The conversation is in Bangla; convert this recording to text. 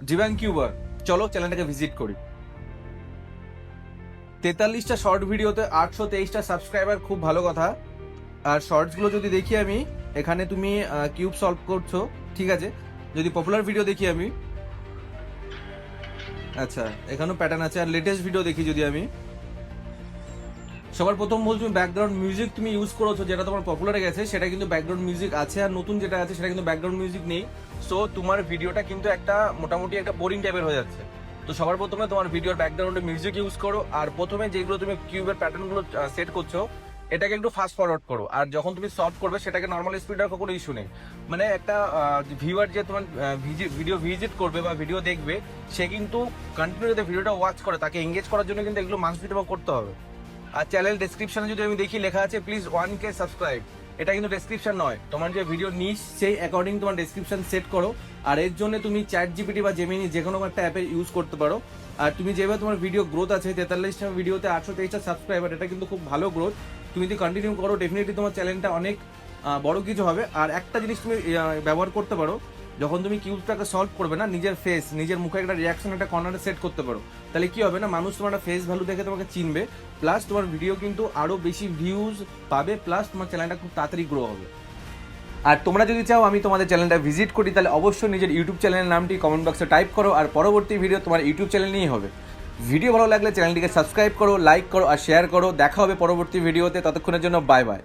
জীবান কিউবার, চলো চ্যানেলটাকে ভিজিট করি। 43টা শর্ট ভিডিওতে 823টা সাবস্ক্রাইবার, খুব ভালো কথা। আর শর্টসগুলো যদি দেখি আমি, এখানে তুমি কিউব সলভ করছো, ঠিক আছে। যদি পপুলার ভিডিও দেখি আমি, আচ্ছা এখানেও প্যাটার্ন আছে। আর লেটেস্ট ভিডিও দেখি যদি আমি, সবার প্রথম বল, তুমি ব্যাকগ্রাউন্ড মিউজিক তুমি ইউজ করেছো, যেটা তোমার পপুলারে গেছে সেটা কিন্তু ব্যাকগ্রাউন্ড মিউজিক আছে, আর নতুন যেটা আছে সেটা কিন্তু ব্যাকগ্রাউন্ড মিউজিক নেই। সো তোমার ভিডিওটা কিন্তু একটা মোটামুটি একটা বোরিং টাইপের হয়ে যাচ্ছে। তো সবার প্রথমে তোমার ভিডিওর ব্যাকগ্রাউন্ডে মিউজিক ইউজ করো, আর প্রথমে যেগুলো তুমি কিউবের প্যাটার্নগুলো সেট করছো এটাকে একটু ফাস্ট ফরওয়ার্ড করো। আর যখন তুমি সলভ করবে সেটাকে নর্মাল স্পিড রাখো, কোনো ইস্যু নেই। মানে একটা ভিউয়ার যে তোমার ভিডিও ভিজিট করবে বা ভিডিও দেখবে, সে কিন্তু কন্টিনিউ যাতে ভিডিওটা ওয়াচ করে, তাকে এঙ্গেজ করার জন্য কিন্তু এগুলো মাস্ট ভিডিও করতে হবে। আর চ্যানেল ডেসক্রিপশনে যদি আমি দেখি লেখা আছে প্লিজ 1K সাবস্ক্রাইব, এটা কিন্তু ডেসক্রিপশন নয়, তোমার যে ভিডিও নিস সেই অ্যাকর্ডিং তোমার ডেসক্রিপশন সেট করো। আর এর জন্য তুমি চ্যাট জিপিটি বা জেমিনি যে কোনো একটা অ্যাপের ইউজ করতে পারো। আর তুমি যেভাবে তোমার ভিডিও গ্রোথ আছে, 43টা ভিডিওতে 823টা সাবস্ক্রাইবার, এটা কিন্তু খুব ভালো গ্রোথ। তুমি যদি কন্টিনিউ করো ডেফিনেটলি তোমার চ্যানেলটা অনেক বড় কিছু হবে। আর একটা জিনিস তুমি ব্যবহার করতে পারো, যখন তুমি কিউবটাকে সলভ করবে না, নিজের ফেস, নিজের মুখে একটা রিয়াকশন একটা কর্নারে সেট করতে পারো। তাহলে কি হবে না, মানুষ তোমার একটা ফেস ভ্যালু দেখে তোমাকে চিনবে, প্লাস তোমার ভিডিও কিন্তু আরো বেশি ভিউজ পাবে, প্লাস তোমার চ্যানেলটা খুব তাড়াতাড়ি গ্রো হবে। আর তোমরা যদি চাও আমি তোমাদের চ্যানেলটা ভিজিট করি, তাহলে অবশ্যই নিজের ইউটিউব চ্যানেলের নামটি কমেন্ট বক্সে টাইপ করো, আর পরবর্তী ভিডিও তোমার ইউটিউব চ্যানেল নিয়েই হবে। ভিডিও ভালো লাগলে চ্যানেলটিকে সাবস্ক্রাইব করো, লাইক করো আর শেয়ার করো। দেখা হবে পরবর্তী ভিডিওতে, ততক্ষণের জন্য বাই বাই।